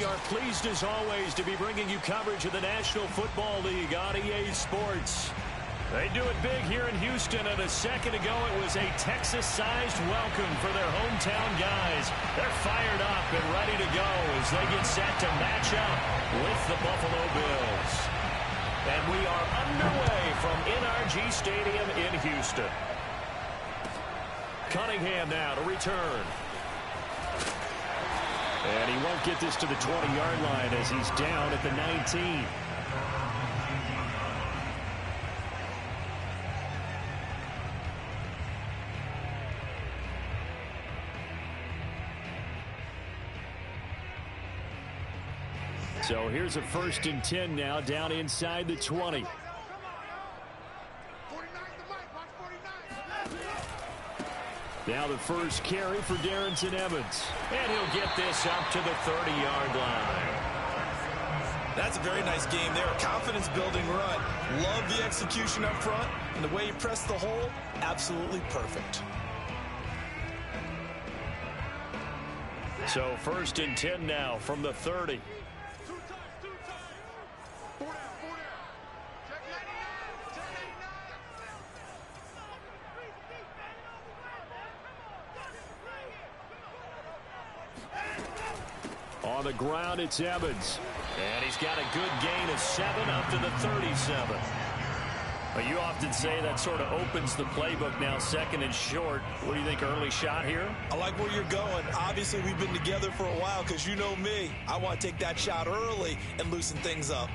are pleased as always to be bringing you coverage of the National Football League on EA Sports. They do it big here in Houston, and a second ago it was a Texas-sized welcome for their hometown guys. They're fired up and ready to go as they get set to match up with the Buffalo Bills. And we are underway from NRG Stadium in Houston. Cunningham now to return. And he won't get this to the 20-yard line as he's down at the 19. So here's a 1st and 10 now down inside the 20. Now the first carry for Darrington Evans. And he'll get this up to the 30-yard line. That's a very nice game there. Confidence-building run. Love the execution up front. And the way he pressed the hole, absolutely perfect. So 1st and 10 now from the 30. On the ground, it's Evans. And he's got a good gain of 7 up to the 37. But you often say that sort of opens the playbook now, 2nd and short. What do you think, early shot here? I like where you're going. Obviously, we've been together for a while because you know me. I want to take that shot early and loosen things up.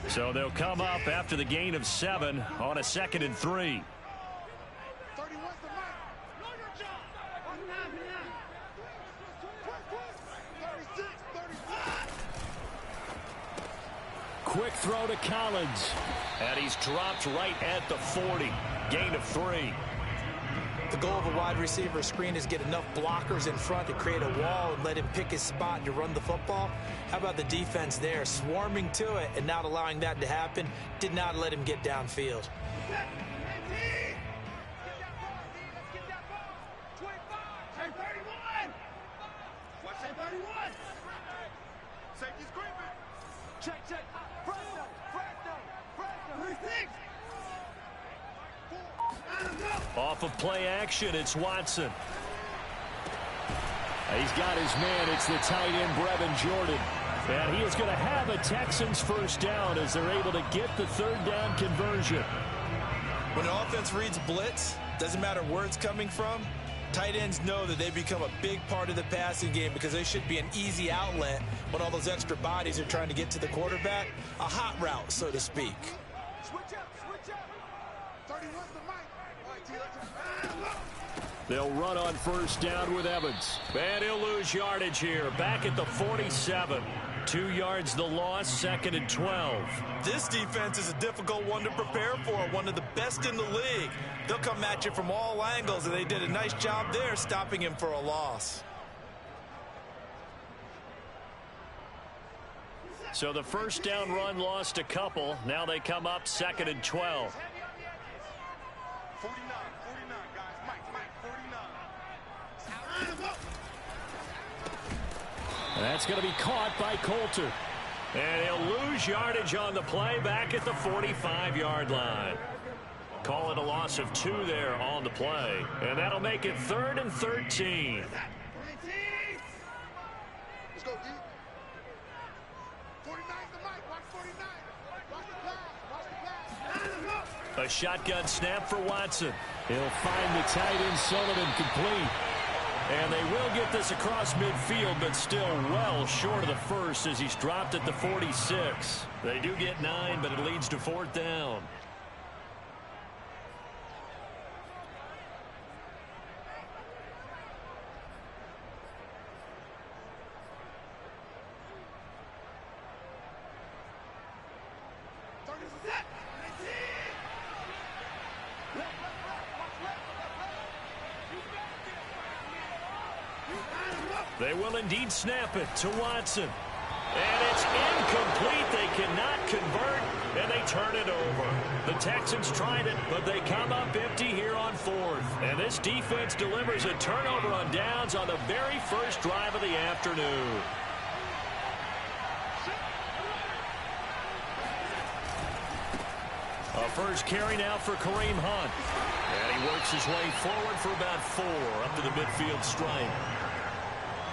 So they'll come up after the gain of 7 on a 2nd and 3. Quick throw to Collins. And he's dropped right at the 40. Gain of 3. The goal of a wide receiver screen is get enough blockers in front to create a wall and let him pick his spot to run the football. How about the defense there, swarming to it and not allowing that to happen? Did not let him get downfield. Off of play action, it's Watson. He's got his man. It's the tight end, Brevin Jordan. And he is going to have a Texans first down as they're able to get the 3rd down conversion. When an offense reads blitz, doesn't matter where it's coming from, tight ends know that they become a big part of the passing game because they should be an easy outlet when all those extra bodies are trying to get to the quarterback. A hot route, so to speak. They'll run on 1st down with Evans. And he'll lose yardage here. Back at the 47. 2 yards the loss, 2nd and 12. This defense is a difficult one to prepare for. One of the best in the league. They'll come at you from all angles, and they did a nice job there stopping him for a loss. So the 1st down run lost a couple. Now they come up 2nd and 12. 49, guys. Mike, 49. That's going to be caught by Coulter. And he'll lose yardage on the play back at the 45-yard line. Call it a loss of 2 there on the play. And that'll make it 3rd and 13. Let's go, D. 49 to Mike. Watch 49. Watch the pass. A shotgun snap for Watson. He'll find the tight end Sullivan complete. And they will get this across midfield, but still well short of the first as he's dropped at the 46. They do get 9, but it leads to 4th down. They will indeed snap it to Watson. And it's incomplete. They cannot convert, and they turn it over. The Texans tried it, but they come up empty here on fourth. And this defense delivers a turnover on downs on the very first drive of the afternoon. A first carry now for Kareem Hunt. And he works his way forward for about 4 up to the midfield stripe.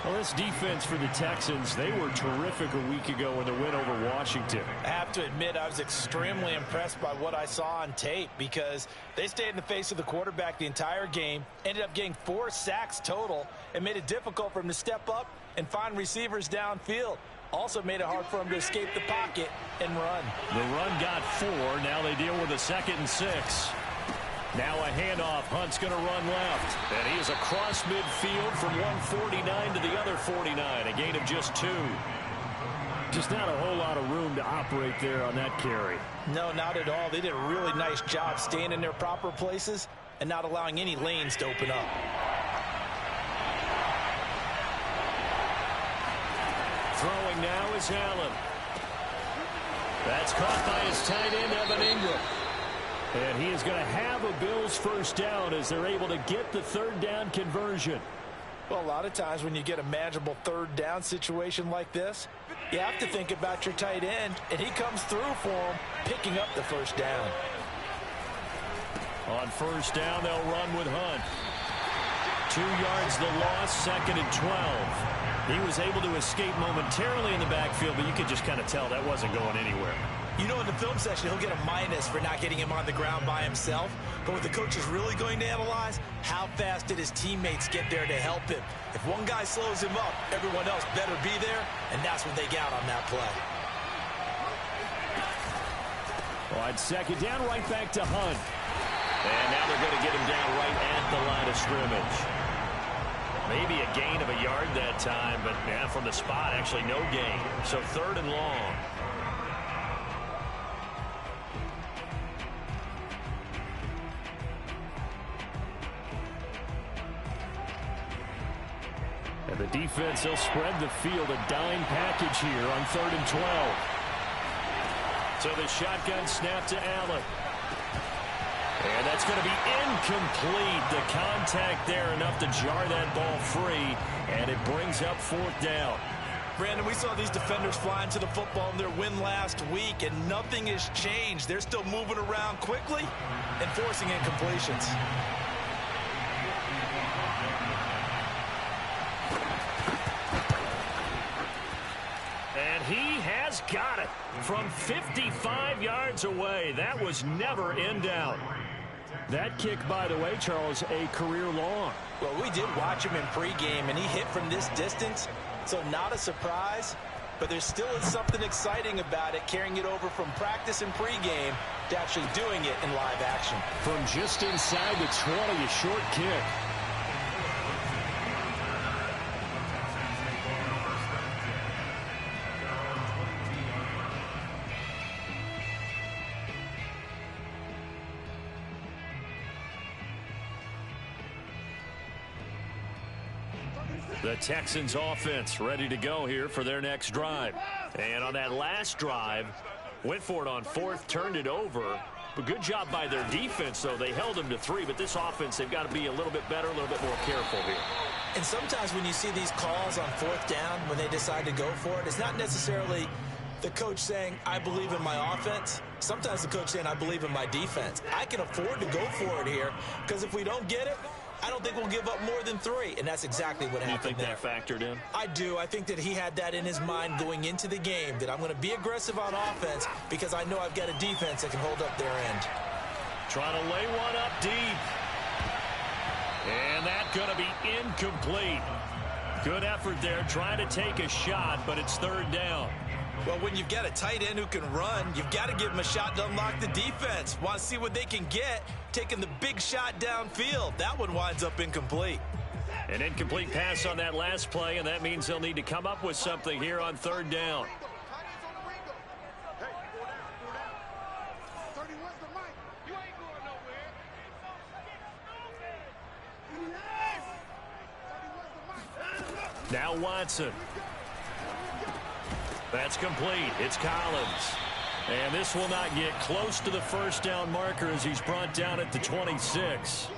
Well, this defense for the Texans, they were terrific a week ago in the win over Washington. I have to admit, I was extremely impressed by what I saw on tape because they stayed in the face of the quarterback the entire game, ended up getting 4 sacks total, and made it difficult for him to step up and find receivers downfield. Also made it hard for him to escape the pocket and run. The run got 4. Now they deal with a 2nd and 6. Now a handoff. Hunt's going to run left. And he is across midfield from 149 to the other 49. A gain of just 2. Just not a whole lot of room to operate there on that carry. No, not at all. They did a really nice job staying in their proper places and not allowing any lanes to open up. Throwing now is Allen. That's caught by his tight end, Evan Ingram. And he is going to have a Bills first down as they're able to get the 3rd down conversion. Well, a lot of times when you get a manageable 3rd down situation like this, you have to think about your tight end, and he comes through for him, picking up the 1st down. On 1st down, they'll run with Hunt. 2 yards the loss, 2nd and 12. He was able to escape momentarily in the backfield, but you could just kind of tell that wasn't going anywhere. You know, in the film section, he'll get a minus for not getting him on the ground by himself. But what the coach is really going to analyze, how fast did his teammates get there to help him? If one guy slows him up, everyone else better be there, and that's what they got on that play. On 2nd down, right back to Hunt. And now they're going to get him down right at the line of scrimmage. Maybe a gain of a yard that time, but yeah, from the spot, actually no gain. So 3rd and long. And the defense, they'll spread the field, a dime package here on 3rd and 12. So the shotgun snap to Allen. And that's going to be incomplete. The contact there enough to jar that ball free, and it brings up 4th down. Brandon, we saw these defenders flying to the football in their win last week, and nothing has changed. They're still moving around quickly and forcing incompletions. And he has got it from 55 yards away. That was never in doubt. That kick, by the way, Charles, a career long. Well, we did watch him in pregame, and he hit from this distance, so not a surprise. But there still is something exciting about it, carrying it over from practice and pregame to actually doing it in live action. From just inside the 20, a short kick. The Texans offense ready to go here for their next drive. And on that last drive, went for it on 4th, turned it over. But good job by their defense, though. They held them to 3, but this offense, they've got to be a little bit better, a little bit more careful here. And sometimes when you see these calls on 4th down, when they decide to go for it, it's not necessarily the coach saying, I believe in my offense. Sometimes the coach saying, I believe in my defense. I can afford to go for it here, because if we don't get it, I don't think we'll give up more than 3, and that's exactly what happened there. You think that factored in? I do. I think that he had that in his mind going into the game, that I'm going to be aggressive on offense because I know I've got a defense that can hold up their end. Trying to lay one up deep. And that's going to be incomplete. Good effort there, trying to take a shot, but it's 3rd down. Well, when you've got a tight end who can run, you've got to give him a shot to unlock the defense. Want to see what they can get, taking the big shot downfield. That one winds up incomplete. An incomplete pass on that last play, and that means they'll need to come up with something here on 3rd down. Now Watson. That's complete. It's Collins. And this will not get close to the first down marker as he's brought down at the 26.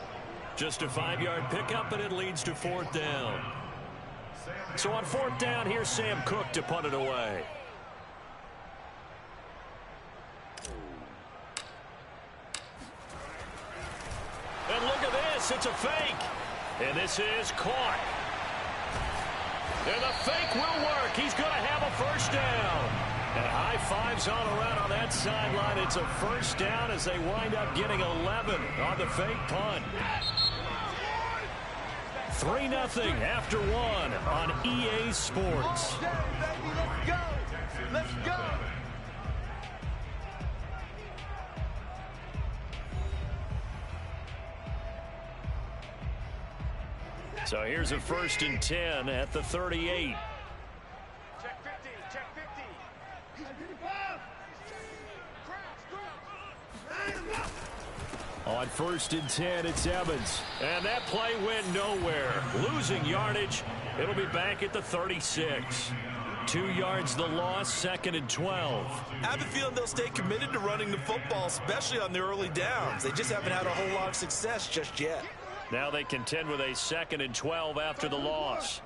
Just a 5-yard pickup, and it leads to 4th down. So on 4th down, here's Sam Cook to punt it away. And look at this. It's a fake. And this is caught. And the fake will work. He's going to have a first down. And high fives all around on that sideline. It's a first down as they wind up getting 11 on the fake punt. 3-0 after 1 on EA Sports. Let's go. Let's go. So here's a 1st and 10 at the 38. Check 50. Check 50. On 1st and 10, it's Evans. And that play went nowhere. Losing yardage. It'll be back at the 36. 2 yards the loss, 2nd and 12. I have a feeling they'll stay committed to running the football, especially on the early downs. They just haven't had a whole lot of success just yet. Now they contend with a 2nd and 12 after the loss.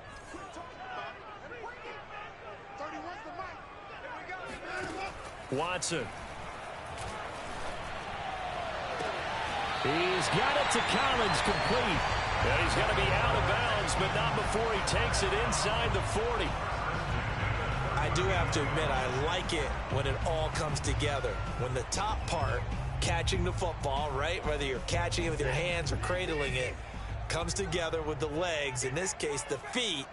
Watson. He's got it to Collins, complete. And he's going to be out of bounds, but not before he takes it inside the 40. I do have to admit, I like it when it all comes together. When the top part, catching the football, right, whether you're catching it with your hands or cradling it, comes together with the legs, in this case the feet,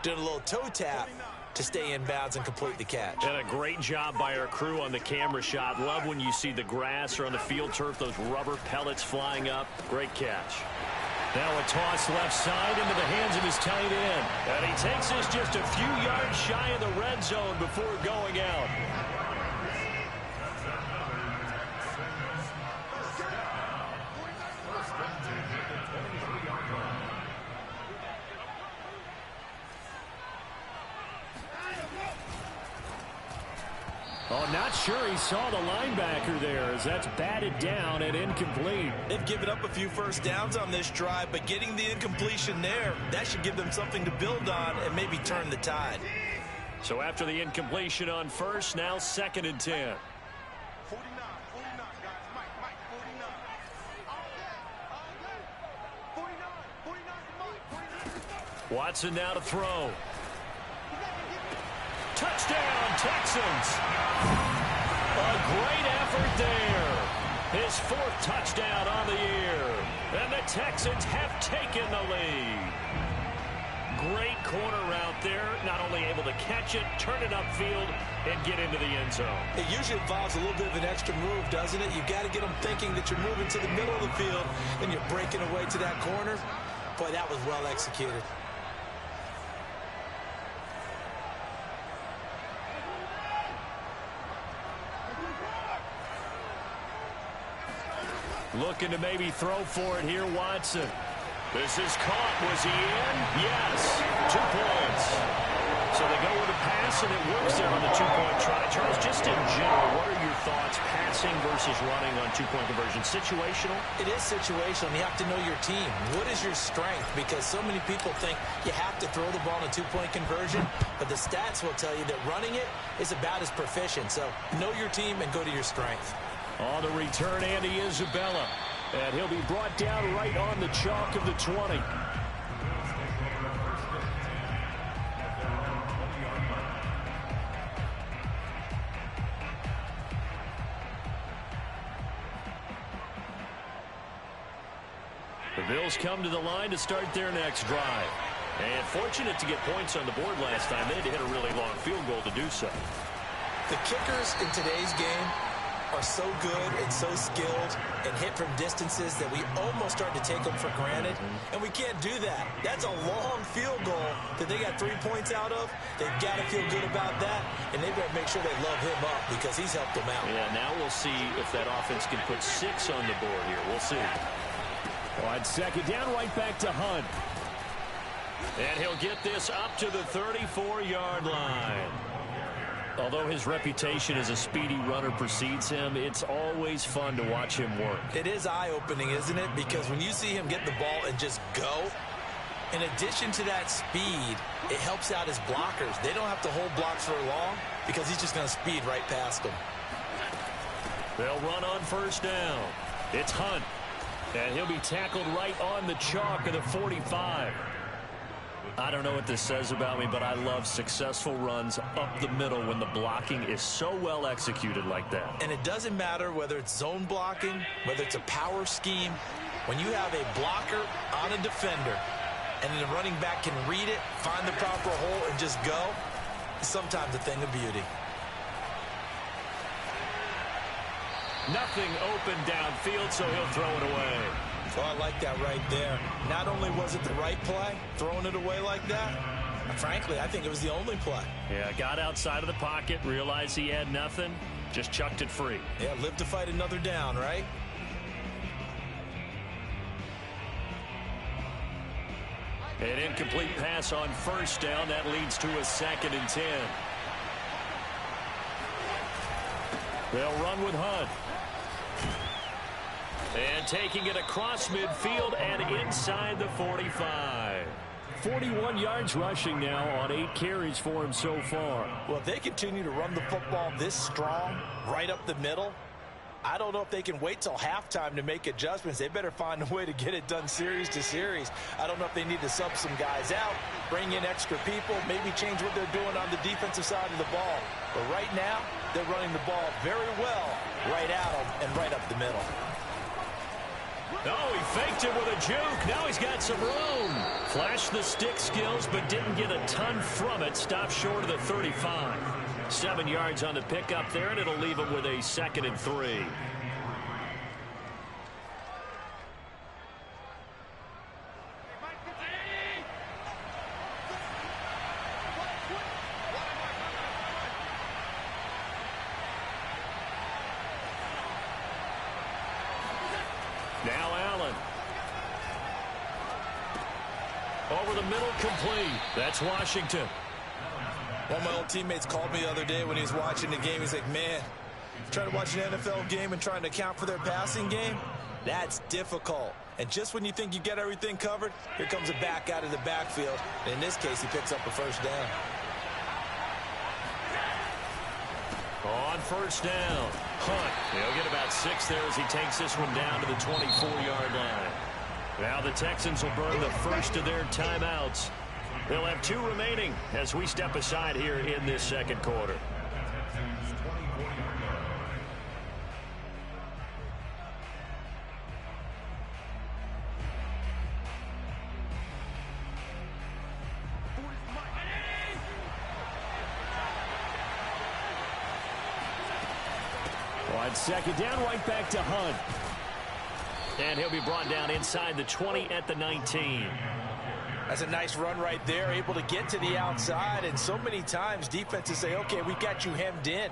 doing a little toe tap to stay in bounds and complete the catch. And a great job by our crew on the camera shot. Love when you see the grass or on the field turf, those rubber pellets flying up. Great catch. Now a toss left side into the hands of his tight end. And he takes this just a few yards shy of the red zone before going out. Oh, not sure he saw the linebacker there as that's batted down and incomplete. They've given up a few first downs on this drive, but getting the incompletion there, that should give them something to build on and maybe turn the tide. So after the incompletion on 1st, now 2nd and 10. 49, 49, guys. Mike, 49. All day. 49, 49. Watson now to throw. Touchdown, Texans. A great effort there. His 4th touchdown on the year. And the Texans have taken the lead. Great corner route there. Not only able to catch it, turn it upfield, and get into the end zone. It usually involves a little bit of an extra move, doesn't it? You've got to get them thinking that you're moving to the middle of the field, then you're breaking away to that corner. Boy, that was well executed. Looking to maybe throw for it here, Watson. This is caught. Was he in? Yes. 2 points. So they go with a pass, and it works there on the 2-point try. Charles, just in general, what are your thoughts passing versus running on 2-point conversion? Situational? It is situational. You have to know your team. What is your strength? Because so many people think you have to throw the ball in a 2-point conversion, but the stats will tell you that running it is about as proficient. So know your team and go to your strength. On the return, Andy Isabella. And he'll be brought down right on the chalk of the 20. The Bills come to the line to start their next drive. And fortunate to get points on the board last time. They had to hit a really long field goal to do so. The kickers in today's game are so good and so skilled and hit from distances that we almost start to take them for granted, and we can't do that. That's a long field goal that they got 3 points out of. They've got to feel good about that, and they better make sure they love him up because he's helped them out. Yeah, now we'll see if that offense can put 6 on the board here. We'll see. On 2nd down, right back to Hunt. And he'll get this up to the 34-yard line. Although his reputation as a speedy runner precedes him, it's always fun to watch him work. It is eye-opening, isn't it? Because when you see him get the ball and just go, in addition to that speed, it helps out his blockers. They don't have to hold blocks for long because he's just going to speed right past them. They'll run on first down. It's Hunt. And he'll be tackled right on the chalk of the 45. I don't know what this says about me, but I love successful runs up the middle when the blocking is so well executed like that. And it doesn't matter whether it's zone blocking, whether it's a power scheme. When you have a blocker on a defender and then the running back can read it, find the proper hole, and just go, it's sometimes a thing of beauty. Nothing open downfield, so he'll throw it away. Oh, I like that right there. Not only was it the right play, throwing it away like that, frankly, I think it was the only play. Yeah, got outside of the pocket, realized he had nothing, just chucked it free. Yeah, live to fight another down, right? An incomplete pass on first down. That leads to a 2nd and 10. They'll run with Hunt. And taking it across midfield and inside the 45. 41 yards rushing now on 8 carries for him so far. Well, if they continue to run the football this strong, right up the middle, I don't know if they can wait till halftime to make adjustments. They better find a way to get it done series to series. I don't know if they need to sub some guys out, bring in extra people, maybe change what they're doing on the defensive side of the ball. But right now, they're running the ball very well right at them and right up the middle. Oh, he faked it with a juke. Now he's got some room. Flashed the stick skills, but didn't get a ton from it. Stopped short of the 35. 7 yards on the pickup there, and it'll leave him with a 2nd and 3. Now Allen. Over the middle, complete. That's Washington. One of my old teammates called me the other day when he was watching the game. He's like, man, trying to watch an NFL game and trying to account for their passing game, that's difficult. And just when you think you get everything covered, here comes a back out of the backfield. And in this case, he picks up a first down. On first down, Hunt. He'll get about 6 there as he takes this one down to the 24-yard line. Now the Texans will burn the first of their timeouts. They'll have 2 remaining as we step aside here in this second quarter. On second down, right back to Hunt. And he'll be brought down inside the 20 at the 19. That's a nice run right there, able to get to the outside. And so many times defenses say, okay, we got you hemmed in.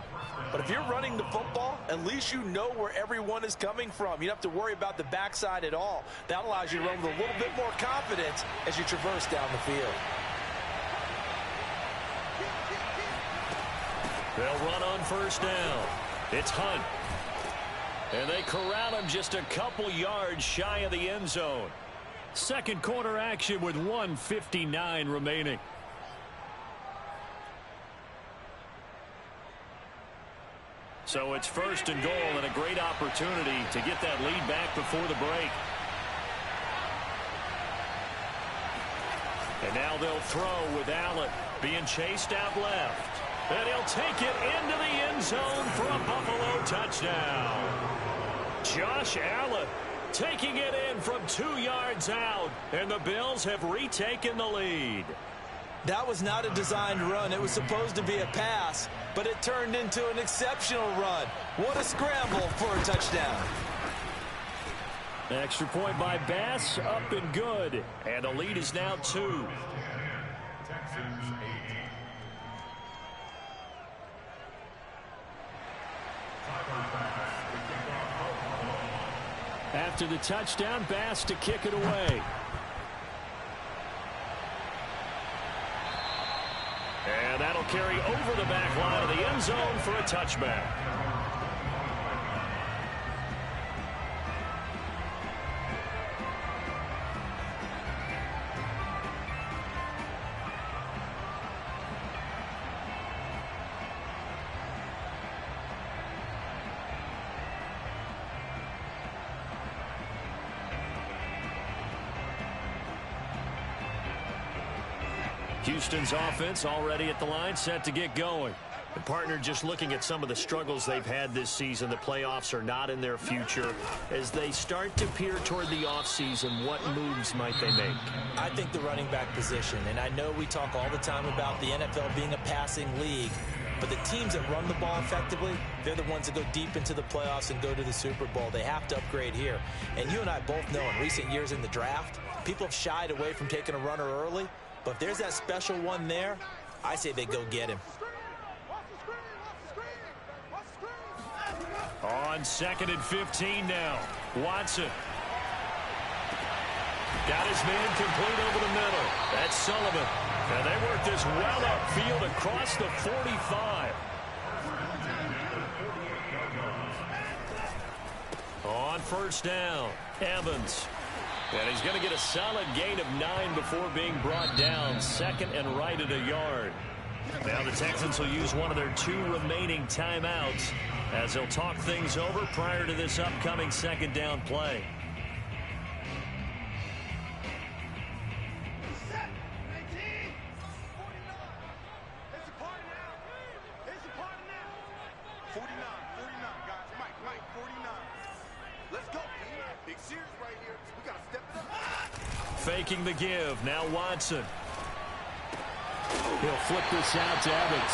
But if you're running the football, at least you know where everyone is coming from. You don't have to worry about the backside at all. That allows you to run with a little bit more confidence as you traverse down the field. They'll run on first down. It's Hunt. And they corral him just a couple yards shy of the end zone. Second quarter action with 1:59 remaining. So it's first and goal and a great opportunity to get that lead back before the break. And now they'll throw with Allen being chased out left. And he'll take it into the end zone for a Buffalo touchdown. Josh Allen taking it in from 2 yards out, and the Bills have retaken the lead. That was not a designed run. It was supposed to be a pass, but it turned into an exceptional run. What a scramble for a touchdown. Extra point by Bass, up and good. And the lead is now 2. After the touchdown, Bass to kick it away. And that'll carry over the back line of the end zone for a touchback. Houston's offense already at the line, set to get going. And partner, just looking at some of the struggles they've had this season, the playoffs are not in their future. As they start to peer toward the offseason, what moves might they make? I think the running back position, and I know we talk all the time about the NFL being a passing league, but the teams that run the ball effectively, they're the ones that go deep into the playoffs and go to the Super Bowl. They have to upgrade here. And you and I both know in recent years in the draft, people have shied away from taking a runner early. But if there's that special one there, I say they go get him. On 2nd and 15 now. Watson. Got his man complete over the middle. That's Sullivan. And they work this well upfield across the 45. On 1st down, Evans. And he's going to get a solid gain of 9 before being brought down. 2nd and right at a yard. Now the Texans will use one of their 2 remaining timeouts as they'll talk things over prior to this upcoming 2nd down play. Faking the give. Now Watson. He'll flip this out to Evans.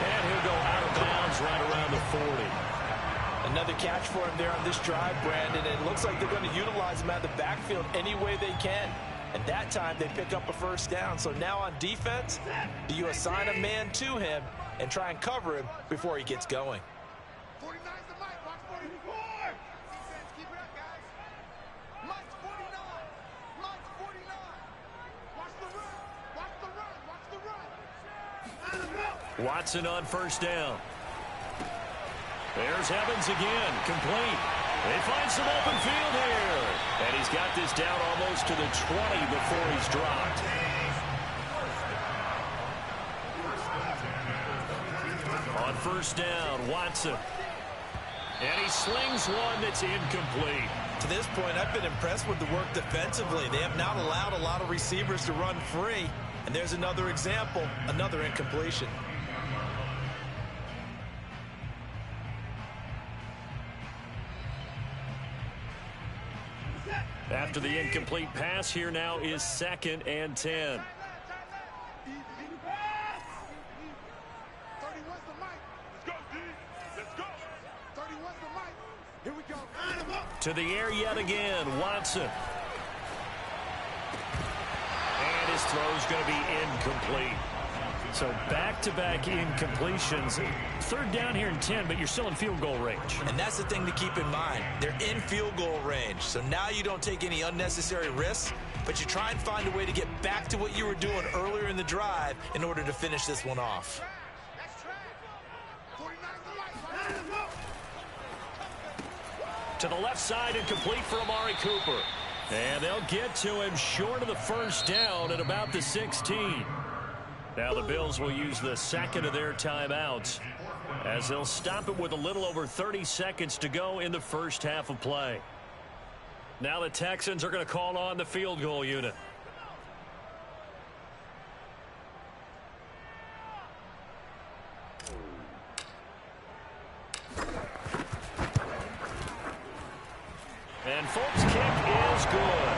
And he'll go out of bounds right around the 40. Another catch for him there on this drive, Brandon. It looks like they're going to utilize him out of the backfield any way they can. And that time they pick up a 1st down. So now on defense, do you assign a man to him and try and cover him before he gets going? 49's the mic. Watch 44. Defense, keep it up, guys. Mike's 49. Mike's 49. Watch the run. Watch the run. Watch the run. Watson on 1st down. There's Evans again, complete. They find some open field here. And he's got this down almost to the 20 before he's dropped. On 1st down, Watson. And he slings one that's incomplete. To this point, I've been impressed with the work defensively. They have not allowed a lot of receivers to run free. And there's another example, another incompletion. After the incomplete pass, here now is 2nd and 10. 31's the mic. Let's go, D. Let's go. 31's the mic. Here we go. Line him up. To the air yet again, Watson. And his throw's going to be incomplete. So back-to-back incompletions. 3rd down here and 10, but you're still in field goal range. And that's the thing to keep in mind. They're in field goal range. So now you don't take any unnecessary risks, but you try and find a way to get back to what you were doing earlier in the drive in order to finish this one off. That's track. 49's the mic. Line him up. To the left side and complete for Amari Cooper. And they'll get to him short of the 1st down at about the 16. Now the Bills will use the 2nd of their timeouts as they'll stop it with a little over 30 seconds to go in the 1st half of play. Now the Texans are going to call on the field goal unit. And Folks' kick is good.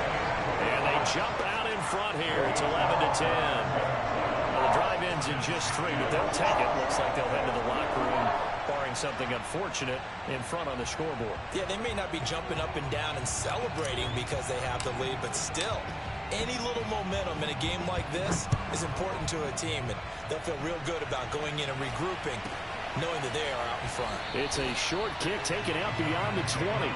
And they jump out in front here. It's 11-10. Well, the drive ends in just 3, but they'll take it. Looks like they'll head to the locker room, barring something unfortunate in front on the scoreboard. Yeah, they may not be jumping up and down and celebrating because they have the lead, but still, any little momentum in a game like this is important to a team, and they'll feel real good about going in and regrouping, knowing that they are out in front. It's a short kick taken out beyond the 20.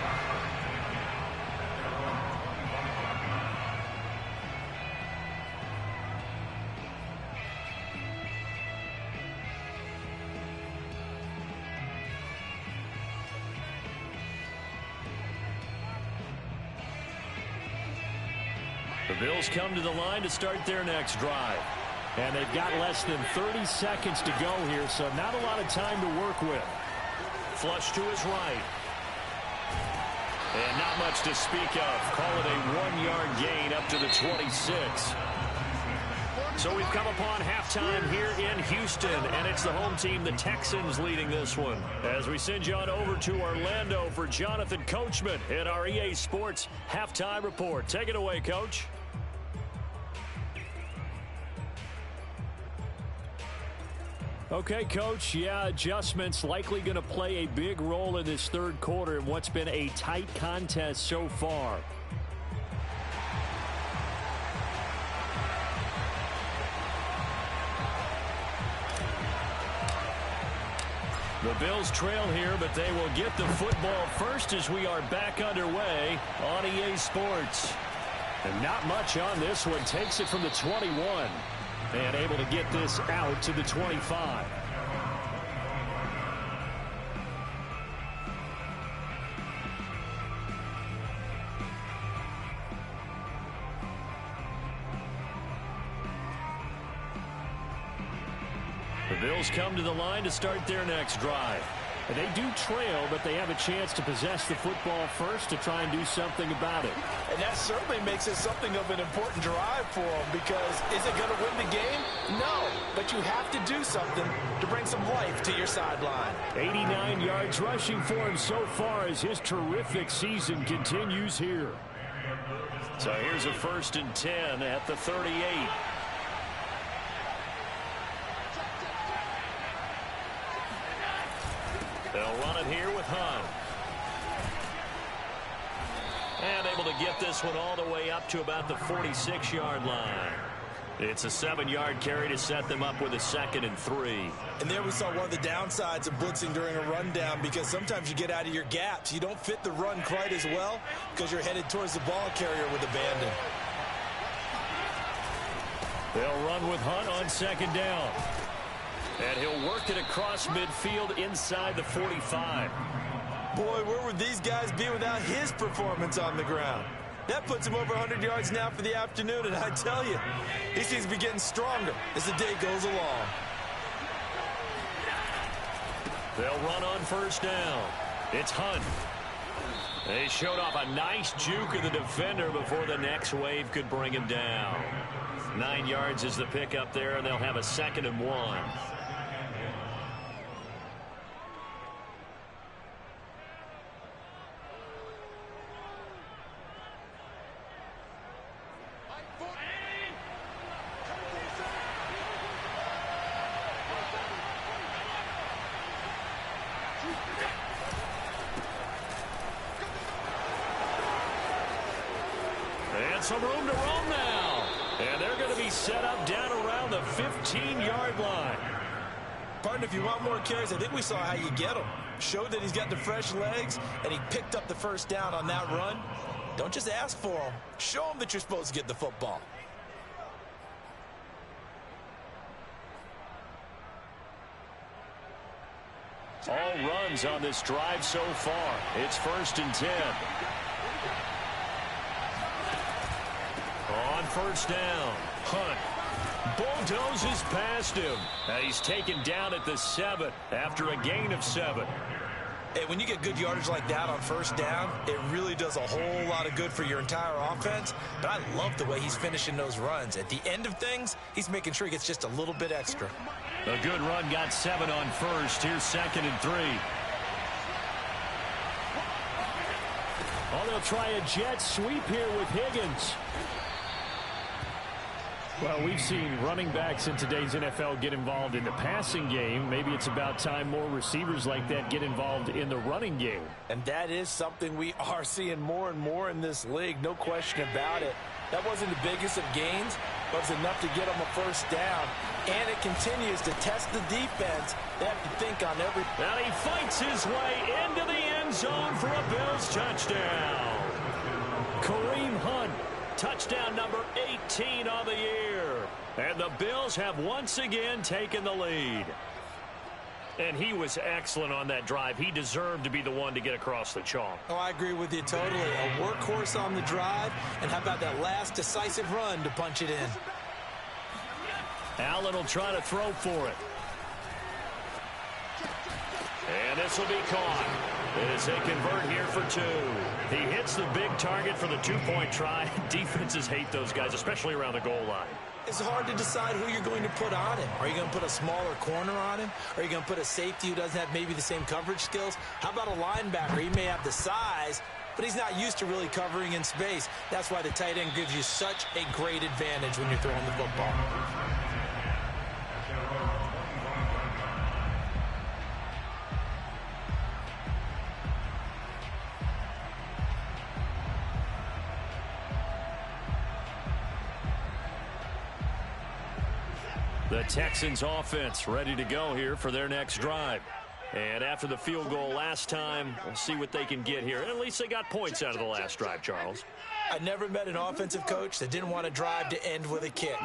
The Bills come to the line to start their next drive. And they've got less than 30 seconds to go here, so not a lot of time to work with. Flush to his right. And not much to speak of. Call it a 1-yard gain up to the 26. So we've come upon halftime here in Houston, and it's the home team, the Texans, leading this one. As we send you on over to Orlando for Jonathan Coachman in our EA Sports Halftime Report. Take it away, Coach. Okay, Coach, yeah, adjustments likely going to play a big role in this third quarter in what's been a tight contest so far. The Bills trail here, but they will get the football first as we are back underway on EA Sports. And not much on this one. Takes it from the 21. And able to get this out to the 25. The Bills come to the line to start their next drive. And they do trail, but they have a chance to possess the football first to try and do something about it. And that certainly makes it something of an important drive for them, because is it going to win the game? No, but you have to do something to bring some life to your sideline. 89 yards rushing for him so far as his terrific season continues here. So here's a 1st and 10 at the 38. They'll run it here with Hunt. And able to get this one all the way up to about the 46-yard line. It's a 7-yard carry to set them up with a 2nd and 3. And there we saw one of the downsides of blitzing during a rundown, because sometimes you get out of your gaps. You don't fit the run quite as well because you're headed towards the ball carrier with abandon. They'll run with Hunt on 2nd down. And he'll work it across midfield inside the 45. Boy, where would these guys be without his performance on the ground? That puts him over 100 yards now for the afternoon, and I tell you, he seems to be getting stronger as the day goes along. They'll run on 1st down. It's Hunt. They showed off a nice juke of the defender before the next wave could bring him down. 9 yards is the pickup there, and they'll have a 2nd and 1. And some room to roam now. And they're going to be set up down around the 15-yard line. Partner, if you want more carries, I think we saw how you get them. Showed that he's got the fresh legs, and he picked up the 1st down on that run. Don't just ask for them. Show them that you're supposed to get the football. All runs on this drive so far. It's 1st and 10. On 1st down, Hunt bulldozes past him. He's taken down at the 7 after a gain of 7. Hey, when you get good yardage like that on 1st down, it really does a whole lot of good for your entire offense. But I love the way he's finishing those runs. At the end of things, he's making sure he gets just a little bit extra. A good run, got 7 on 1st. Here's 2nd and 3. Oh, they'll try a jet sweep here with Higgins. Well, we've seen running backs in today's NFL get involved in the passing game. Maybe it's about time more receivers like that get involved in the running game. And that is something we are seeing more and more in this league, no question about it. That wasn't the biggest of gains, but it was enough to get them a 1st down. And it continues to test the defense. They have to think on every... And he fights his way into the end zone for a Bills touchdown. Kareem Hunt. Touchdown number 18 on the year. And the Bills have once again taken the lead. And he was excellent on that drive. He deserved to be the one to get across the chalk. Oh, I agree with you totally. A workhorse on the drive, and how about that last decisive run to punch it in? Allen will try to throw for it. And this will be caught as they convert here for two. He hits the big target for the two-point try. Defenses hate those guys, especially around the goal line. It's hard to decide who you're going to put on him. Are you going to put a smaller corner on him? Are you going to put a safety who doesn't have maybe the same coverage skills? How about a linebacker? He may have the size, but he's not used to really covering in space. That's why the tight end gives you such a great advantage when you're throwing the football. The Texans offense ready to go here for their next drive. And after the field goal last time, we'll see what they can get here. At least they got points out of the last drive, Charles. I never met an offensive coach that didn't want a drive to end with a kick.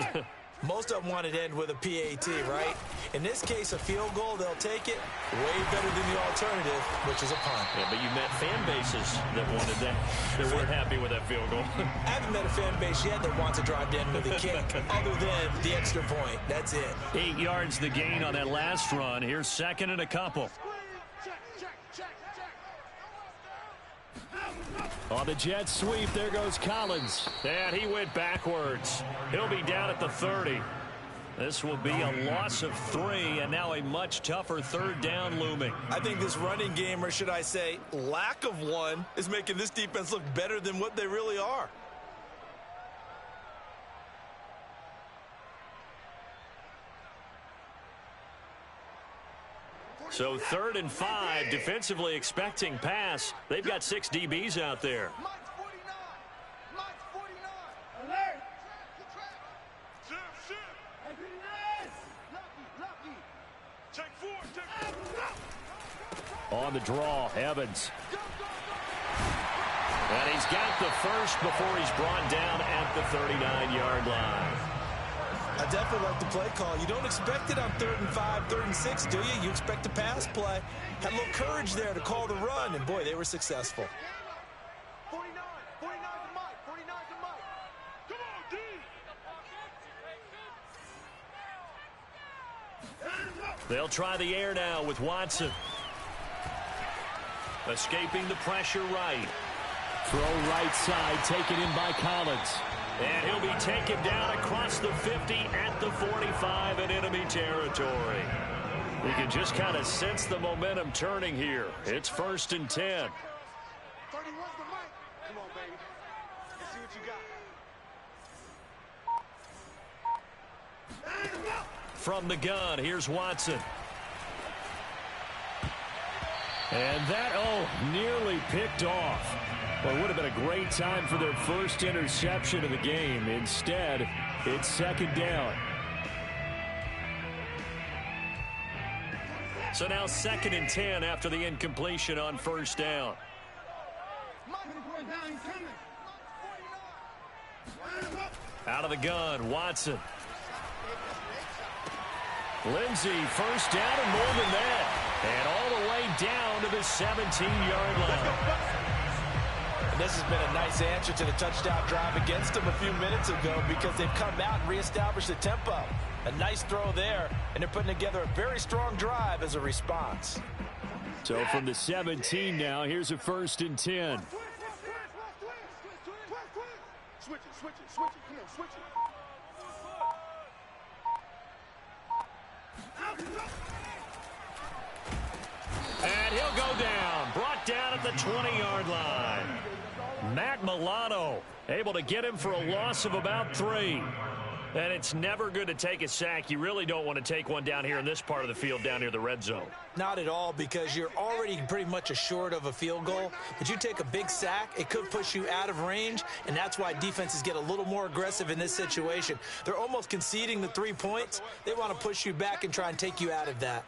Most of them wanted to end with a PAT, right? In this case, a field goal, they'll take it way better than the alternative, which is a punt. Yeah, but you met fan bases that wanted that, that weren't happy with that field goal. I haven't met a fan base yet that wants a drive to end with a kick, other than the extra point. That's it. 8 yards the gain on that last run. Here's second and a couple. On the jet sweep, there goes Collins. And he went backwards. He'll be down at the 30. This will be a loss of 3, and now a much tougher third down looming. I think this running game, or should I say lack of one, is making this defense look better than what they really are. So 3rd and 5, defensively expecting pass. They've got 6 DBs out there. On the draw, Evans. And he's got the first before he's brought down at the 39-yard line. I definitely like the play call. You don't expect it on 3rd and 5, 3rd and 6, do you? You expect a pass play. Had a little courage there to call the run, and boy, they were successful. 49's the mic. 49's the mic. Come on, D. They'll try the air now with Watson. Escaping the pressure right. Throw right side, taken in by Collins. And he'll be taken down across the 50 at the 45 in enemy territory. You can just kind of sense the momentum turning here. It's 1st and 10. 31's the mic. Come on, baby. Let's see what you got. From the gun, here's Watson. And that, nearly picked off. Well, it would have been a great time for their first interception of the game. Instead, it's 2nd down. So now 2nd and 10 after the incompletion on 1st down. Out of the gun, Watson. Lindsey, 1st down and more than that. And all the way down to the 17-yard line. And this has been a nice answer to the touchdown drive against them a few minutes ago because they've come out and reestablished the tempo. A nice throw there, and they're putting together a very strong drive as a response. So from the 17 now, here's a 1st and 10. Switch it. Come on, switch it. And he'll go down, brought down at the 20-yard line. Matt Milano able to get him for a loss of about 3. And it's never good to take a sack. You really don't want to take one down here in this part of the field, down near the red zone. Not at all, because you're already pretty much assured of a field goal. But you take a big sack, it could push you out of range, and that's why defenses get a little more aggressive in this situation. They're almost conceding the 3 points. They want to push you back and try and take you out of that.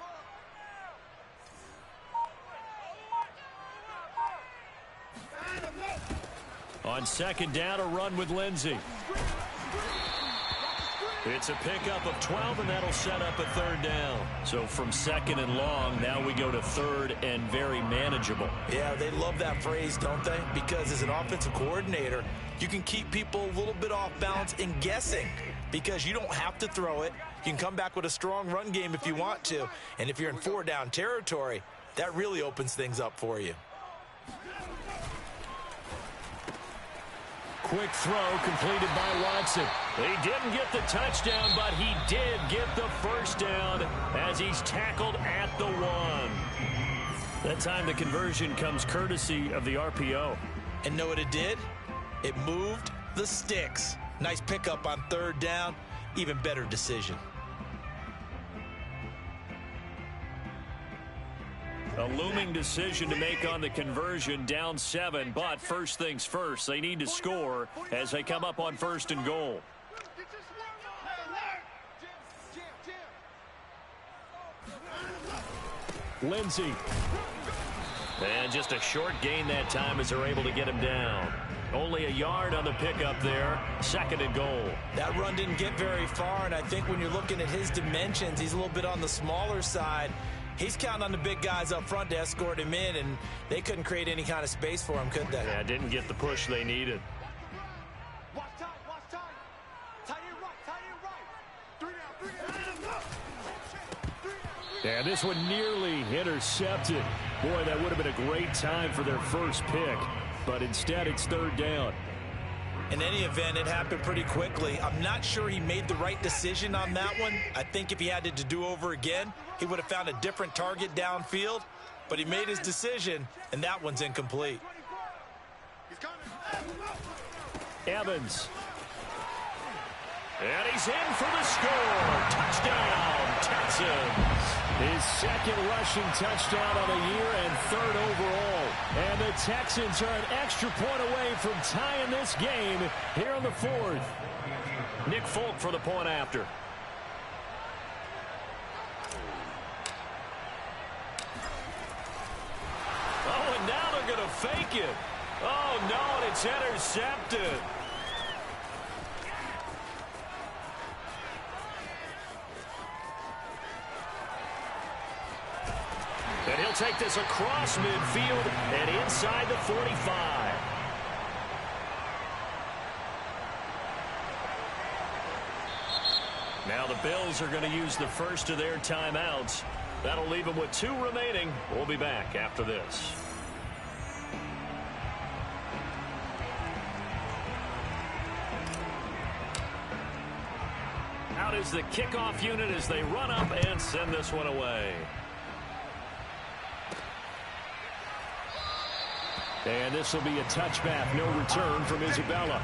On 2nd down, a run with Lindsey. It's a pickup of 12, and that'll set up a third down. So from second and long, now we go to third and very manageable. Yeah, they love that phrase, don't they? Because as an offensive coordinator, you can keep people a little bit off balance and guessing because you don't have to throw it. You can come back with a strong run game if you want to. And if you're in four-down territory, that really opens things up for you. Quick throw completed by Watson. He didn't get the touchdown, but he did get the first down as he's tackled at the 1. That time the conversion comes courtesy of the RPO. And know what it did? It moved the sticks. Nice pickup on third down. Even better decision. A looming decision to make on the conversion, down 7, but first things first, they need to score as they come up on first and goal. Lindsey. And just a short gain that time as they're able to get him down. Only a yard on the pickup there, second and goal. That run didn't get very far, and I think when you're looking at his dimensions, he's a little bit on the smaller side. He's counting on the big guys up front to escort him in, and they couldn't create any kind of space for him, could they? Yeah, didn't get the push they needed. Watch time, watch time. Tight end right, tight end right. 3 down. And this one nearly intercepted. Boy, that would have been a great time for their first pick, but instead it's third down. In any event, it happened pretty quickly. I'm not sure he made the right decision on that one. I think if he had to do over again, he would have found a different target downfield. But he made his decision, and that one's incomplete. Evans. And he's in for the score. Touchdown, Texans. His second rushing touchdown of the year and third overall. And the Texans are an extra point away from tying this game here in the fourth. Nick Folk for the point after. Oh, and now they're going to fake it. Oh, no, and it's intercepted. And he'll take this across midfield and inside the 45. Now the Bills are going to use the first of their timeouts. That'll leave them with 2 remaining. We'll be back after this. Out is the kickoff unit as they run up and send this one away. And this will be a touchback, no return from Isabella.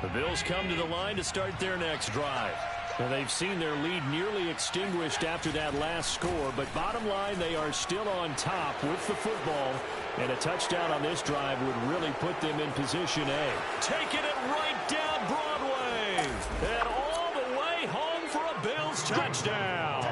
The Bills come to the line to start their next drive. Now they've seen their lead nearly extinguished after that last score, but bottom line, they are still on top with the football, and a touchdown on this drive would really put them in position A. Taking it right down Broadway, and all the way home for a Bills touchdown.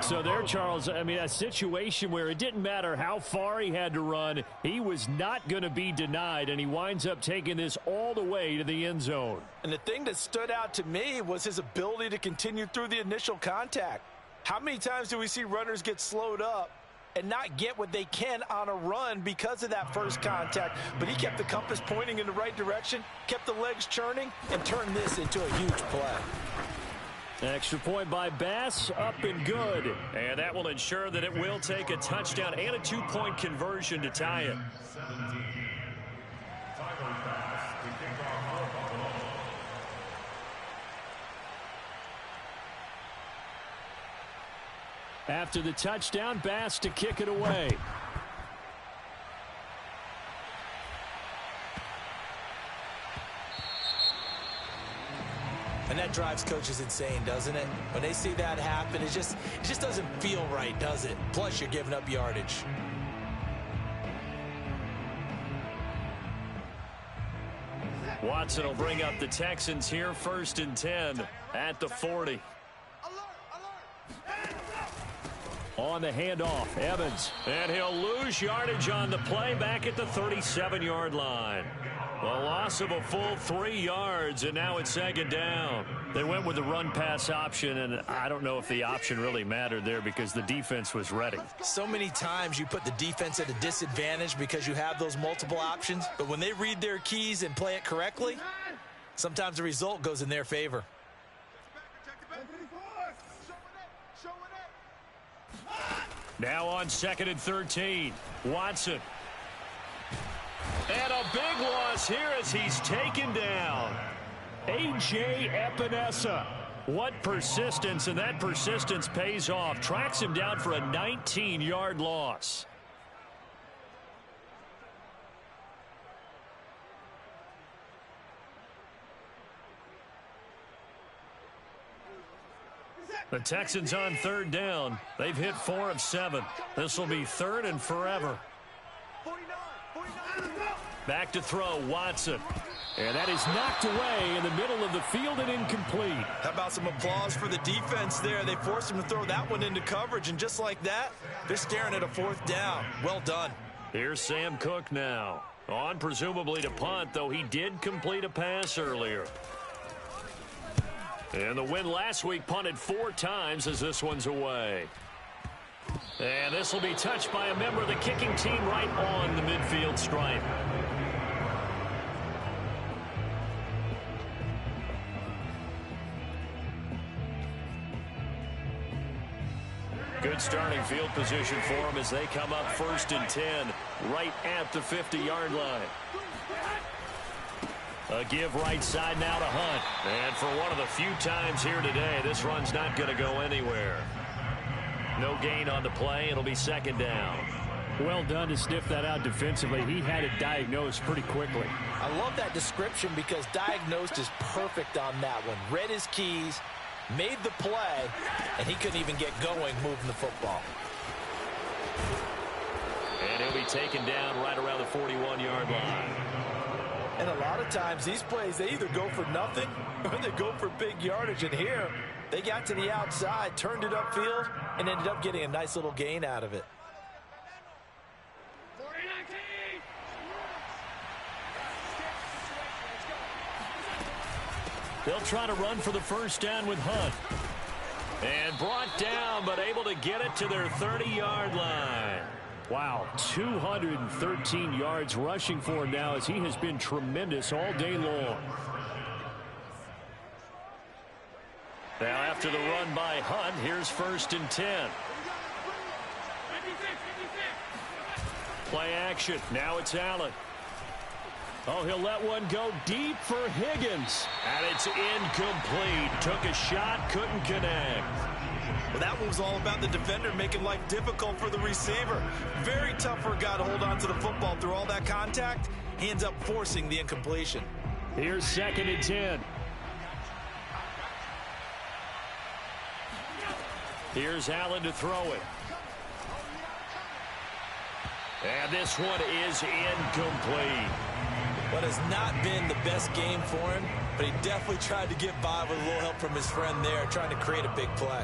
So there, Charles, I mean, a situation where it didn't matter how far he had to run, he was not going to be denied, and he winds up taking this all the way to the end zone. And the thing that stood out to me was his ability to continue through the initial contact. How many times do we see runners get slowed up and not get what they can on a run because of that first contact? But he kept the compass pointing in the right direction, kept the legs churning, and turned this into a huge play. Extra point by Bass, up and good. And that will ensure that it will take a touchdown and a 2-point conversion to tie it. After the touchdown, Bass to kick it away. And that drives coaches insane, doesn't it? When they see that happen, it just doesn't feel right, does it? Plus, you're giving up yardage. Watson will bring up the Texans here, 1st and 10 at the 40. On the handoff, Evans. And he'll lose yardage on the play back at the 37-yard line. A loss of a full 3 yards, and now it's 2nd down. They went with the run-pass option, and I don't know if the option really mattered there because the defense was ready. So many times you put the defense at a disadvantage because you have those multiple options, but when they read their keys and play it correctly, sometimes the result goes in their favor. Now on 2nd and 13, Watson. And a big loss here as he's taken down. A.J. Epinesa. What persistence, and that persistence pays off. Tracks him down for a 19-yard loss. The Texans on 3rd down. They've hit 4 of 7. This will be 3rd and forever. Back to throw, Watson. And that is knocked away in the middle of the field and incomplete. How about some applause for the defense there? They forced him to throw that one into coverage, and just like that, they're staring at a 4th down. Well done. Here's Sam Cook now. On presumably to punt, though he did complete a pass earlier. And the win last week punted 4 times as this one's away. And this will be touched by a member of the kicking team right on the midfield stripe. Good starting field position for them as they come up 1st and 10 right at the 50-yard line. A give right side now to Hunt. And for one of the few times here today, this run's not going to go anywhere. No gain on the play. It'll be 2nd down. Well done to sniff that out defensively. He had it diagnosed pretty quickly. I love that description because diagnosed is perfect on that one. Read his keys, made the play, and he couldn't even get going moving the football. And he'll be taken down right around the 41-yard line. And a lot of times these plays, they either go for nothing or they go for big yardage. And here, they got to the outside, turned it upfield, and ended up getting a nice little gain out of it. They'll try to run for the 1st down with Hunt. And brought down, but able to get it to their 30-yard line. Wow, 213 yards rushing for him now as he has been tremendous all day long. Now after the run by Hunt, here's 1st and 10. Play action. Now it's Allen. Oh, he'll let one go deep for Higgins. And it's incomplete. Took a shot, couldn't connect. Well, that one was all about the defender making life difficult for the receiver. Very tough for a guy to hold on to the football through all that contact. He ends up forcing the incompletion. Here's 2nd and 10. Here's Allen to throw it. And this one is incomplete. What has not been the best game for him, but he definitely tried to get by with a little help from his friend there, trying to create a big play.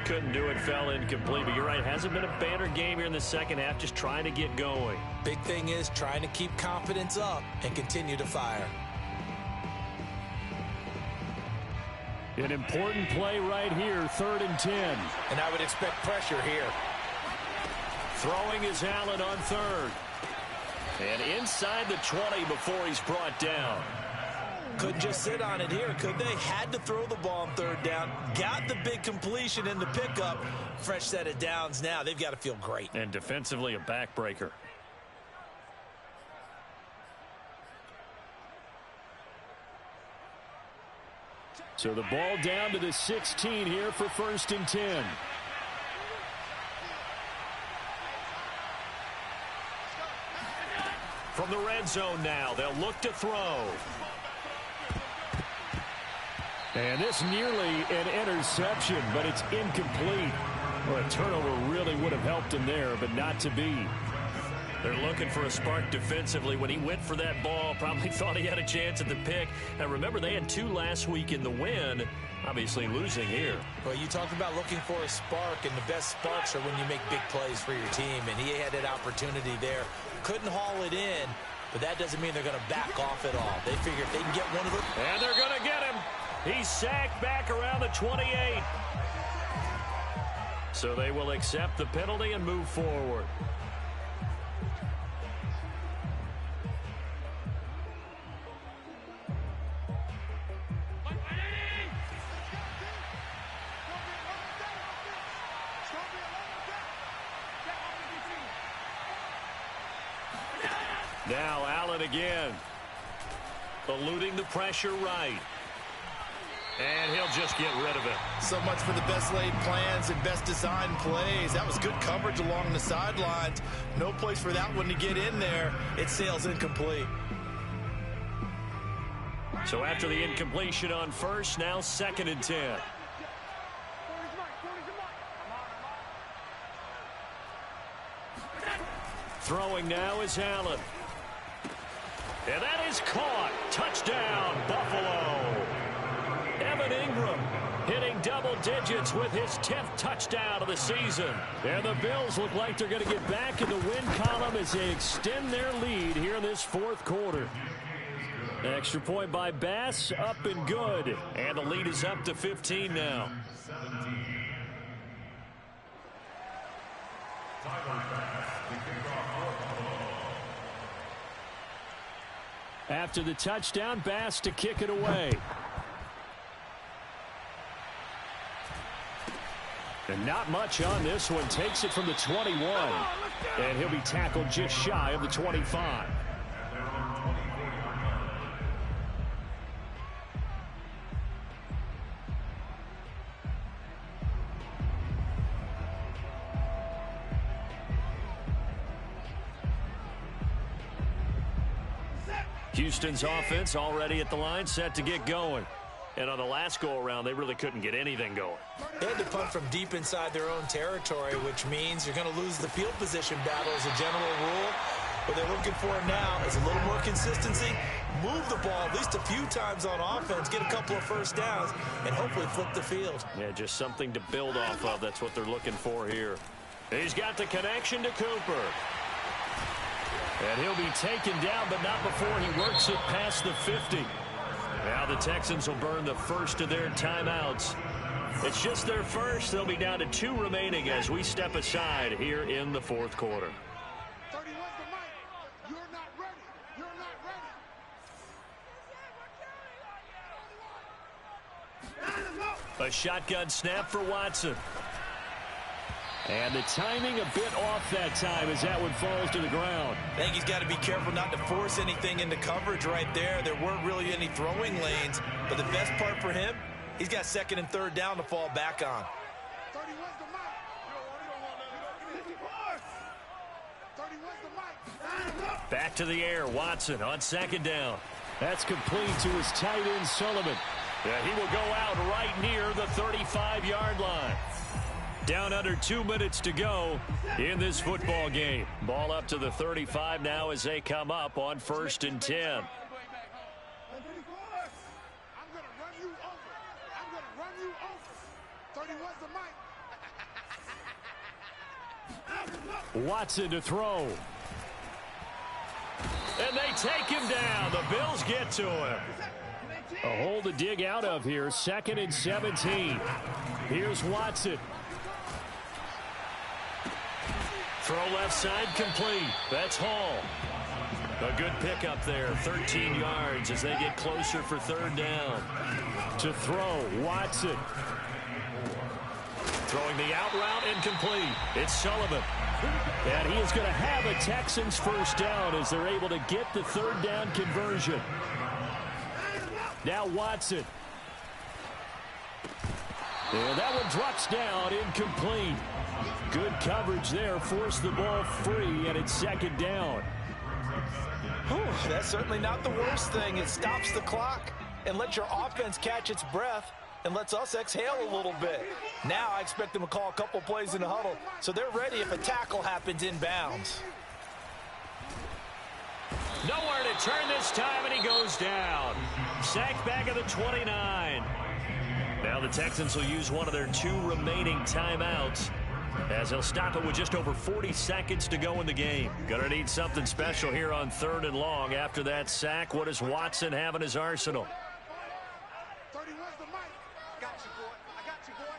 Couldn't do it, fell incomplete, but you're right, hasn't been a banner game here in the 2nd half, just trying to get going. Big thing is trying to keep confidence up and continue to fire. An important play right here, 3rd and 10. And I would expect pressure here. Throwing is Allen on 3rd. And inside the 20 before he's brought down. Couldn't just sit on it here, could they? Had to throw the ball on 3rd down. Got the big completion in the pickup. Fresh set of downs now. They've got to feel great. And defensively a backbreaker. So the ball down to the 16 here for 1st and 10. From the red zone now, they'll look to throw. And this nearly an interception, but it's incomplete. Well, a turnover really would have helped him there, but not to be. They're looking for a spark defensively. When he went for that ball, probably thought he had a chance at the pick. Now, remember, they had 2 last week in the win, obviously losing here. Well, you talked about looking for a spark, and the best sparks are when you make big plays for your team, and he had that opportunity there. Couldn't haul it in, but that doesn't mean they're going to back off at all. They figure if they can get one of them. And they're going to get him. He's sacked back around the 28. So they will accept the penalty and move forward. Now Allen again. Eluding the pressure right. And he'll just get rid of it. So much for the best laid plans and best designed plays. That was good coverage along the sidelines. No place for that one to get in there. It sails incomplete. So after the incompletion on first, now 2nd and 10. Throwing now is Allen. And that is caught. Touchdown, Buffalo. Evan Ingram hitting double digits with his 10th touchdown of the season. And the Bills look like they're going to get back in the win column as they extend their lead here in this 4th quarter. Extra point by Bass, up and good. And the lead is up to 15 now. After the touchdown, Bass to kick it away. And not much on this one. Takes it from the 21. And he'll be tackled just shy of the 25. Houston's offense already at the line, set to get going. And on the last go-around, they really couldn't get anything going. They had to punt from deep inside their own territory, which means you're going to lose the field position battle as a general rule. What they're looking for now is a little more consistency, move the ball at least a few times on offense, get a couple of first downs, and hopefully flip the field. Yeah, just something to build off of. That's what they're looking for here. He's got the connection to Cooper. And he'll be taken down, but not before he works it past the 50. Now the Texans will burn the first of their timeouts. It's just their first. They'll be down to 2 remaining as we step aside here in the 4th quarter. 31's the mic. You're not ready. You're not ready. A shotgun snap for Watson. And the timing a bit off that time as that one falls to the ground. I think he's got to be careful not to force anything into coverage right there. There weren't really any throwing lanes, but the best part for him, he's got 2nd and 3rd down to fall back on. 31's the mic. 31's the mic. Back to the air, Watson on 2nd down. That's complete to his tight end, Sullivan. Yeah, he will go out right near the 35-yard line. Down under 2 minutes to go in this football game. Ball up to the 35 now as they come up on 1st and 10. I'm going to run you over. I'm going to run you over. 31's the mic. Watson to throw. And they take him down. The Bills get to him. A hole to dig out of here. 2nd and 17. Here's Watson. Throw left side complete. That's Hall. A good pickup there. 13 yards as they get closer for 3rd down. To throw, Watson. Throwing the out route incomplete. It's Sullivan. And he is going to have a Texans first down as they're able to get the 3rd down conversion. Now Watson. And that one drops down, incomplete. Good coverage there, forced the ball free, and it's 2nd down. Whew, that's certainly not the worst thing. It stops the clock and lets your offense catch its breath and lets us exhale a little bit. Now I expect them to call a couple plays in the huddle so they're ready if a tackle happens inbounds. Nowhere to turn this time, and he goes down. Sacked back at the 29. Now the Texans will use one of their 2 remaining timeouts, as they'll stop it with just over 40 seconds to go in the game. Gonna need something special here on 3rd and long. After that sack, what does Watson have in his arsenal? 31's the mic. I got you, boy. I got you, boy.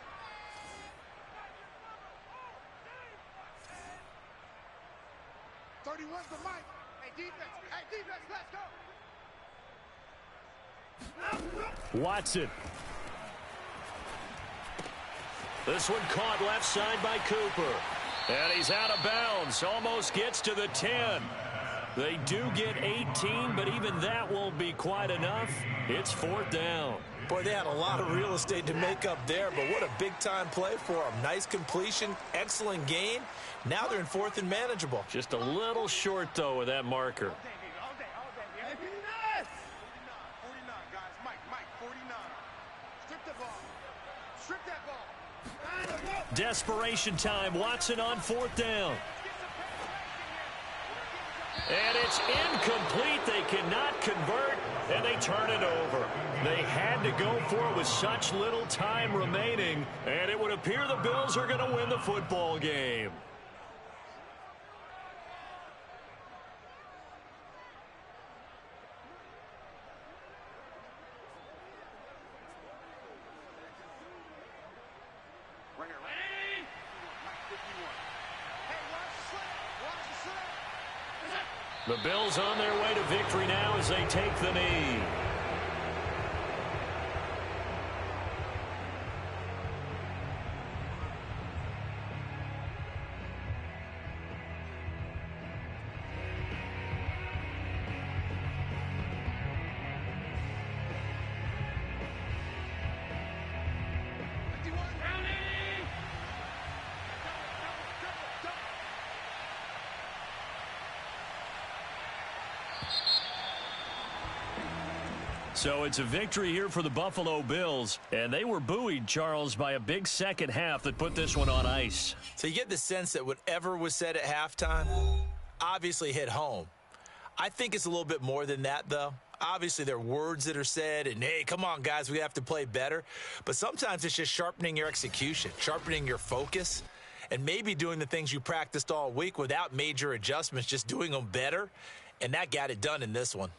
31's the mic. Hey, defense, let's go. Watson. This one caught left side by Cooper. And he's out of bounds. Almost gets to the 10. They do get 18, but even that won't be quite enough. It's 4th down. Boy, they had a lot of real estate to make up there, but what a big-time play for them. Nice completion, excellent gain. Now they're in 4th and manageable. Just a little short, though, with that marker. All day. 49, guys. Mike, 49. Strip the ball. Strip that ball. Desperation time. Watson on 4th down. And it's incomplete. They cannot convert, and they turn it over. They had to go for it with such little time remaining, and it would appear the Bills are going to win the football game. The Bills on their way to victory now as they take the knee. So it's a victory here for the Buffalo Bills, and they were buoyed, Charles, by a big second half that put this one on ice. So you get the sense that whatever was said at halftime obviously hit home. I think it's a little bit more than that, though. Obviously, there are words that are said, and, hey, come on, guys, we have to play better. But sometimes it's just sharpening your execution, sharpening your focus, and maybe doing the things you practiced all week without major adjustments, just doing them better. And that got it done in this one.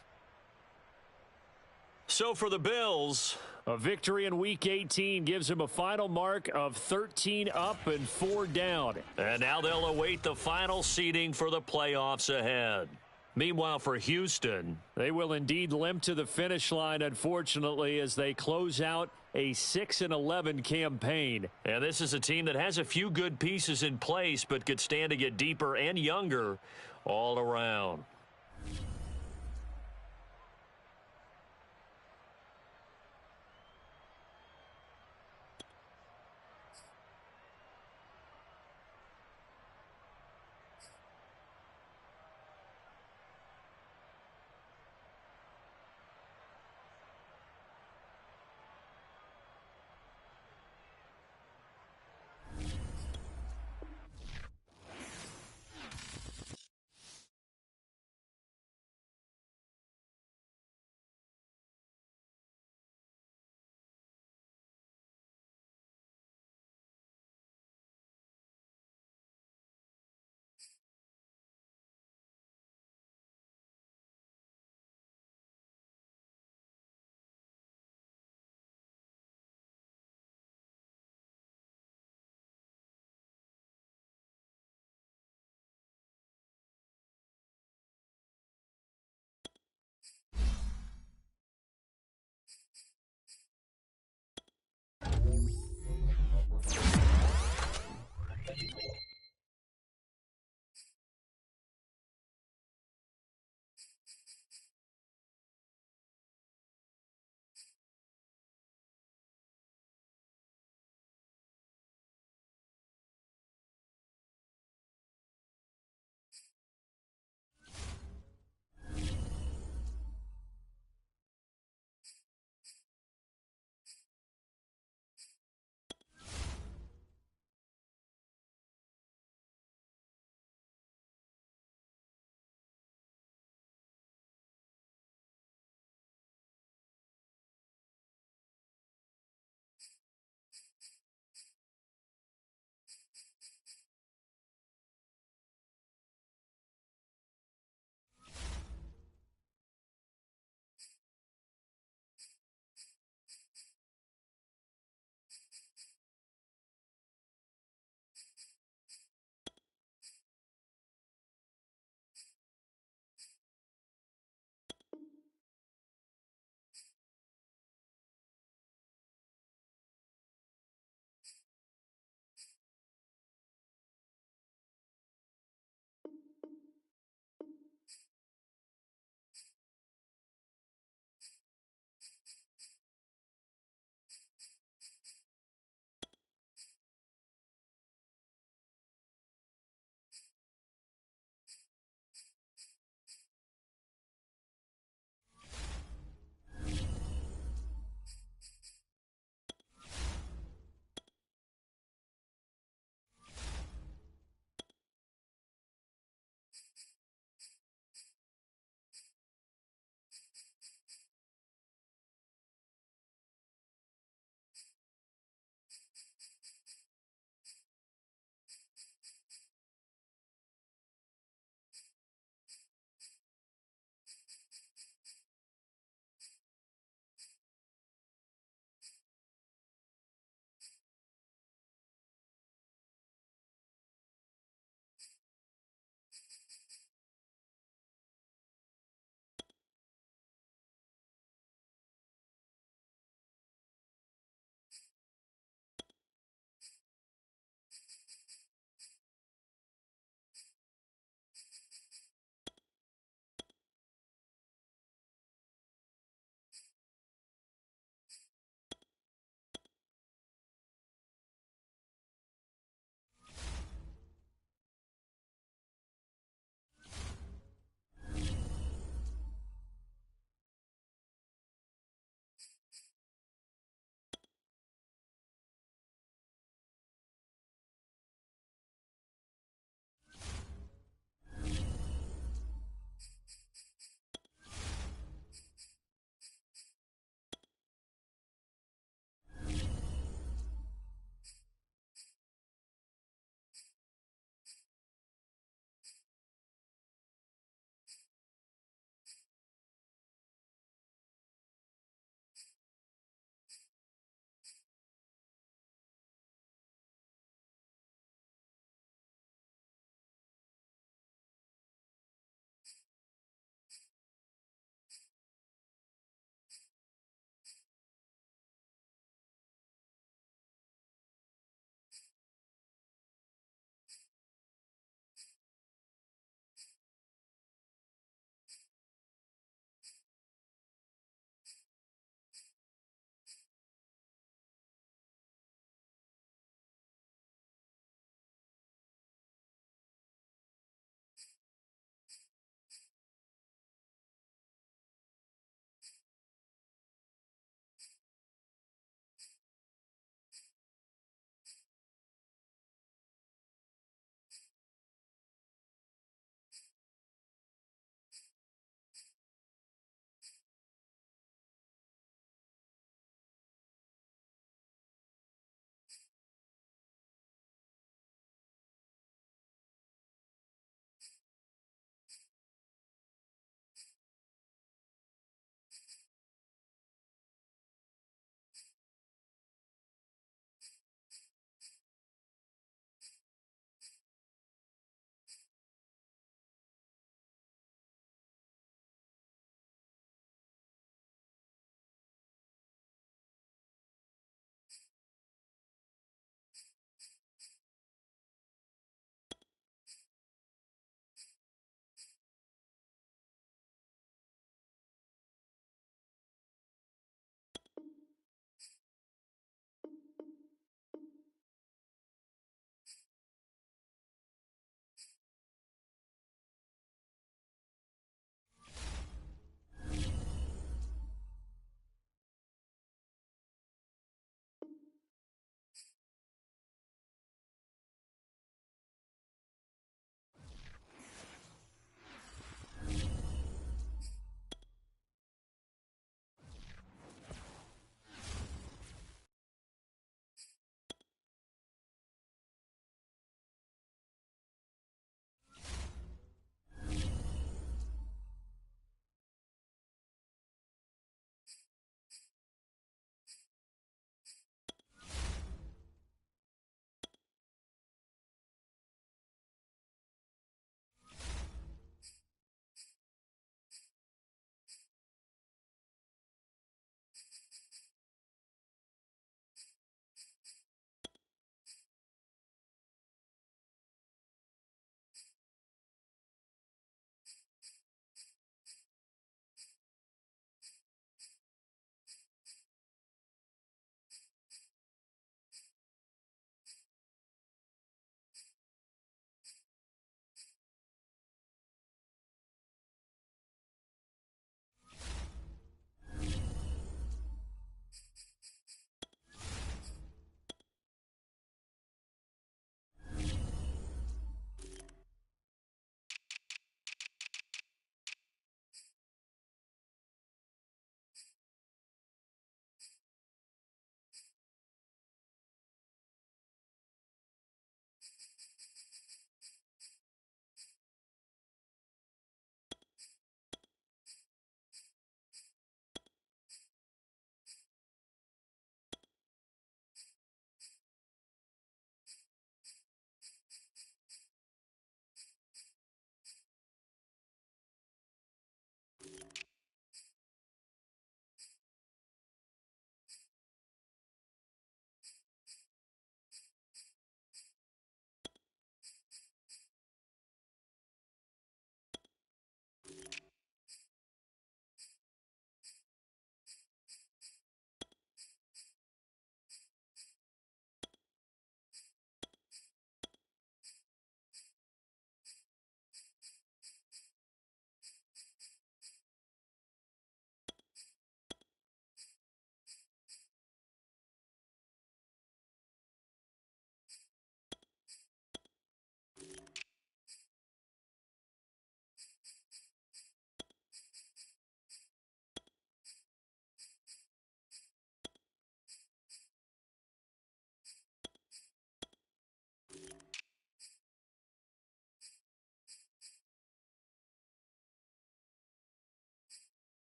So for the Bills, a victory in Week 18 gives them a final mark of 13 up and 4 down. And now they'll await the final seeding for the playoffs ahead. Meanwhile, for Houston, they will indeed limp to the finish line, unfortunately, as they close out a 6-11 campaign. And this is a team that has a few good pieces in place, but could stand to get deeper and younger all around.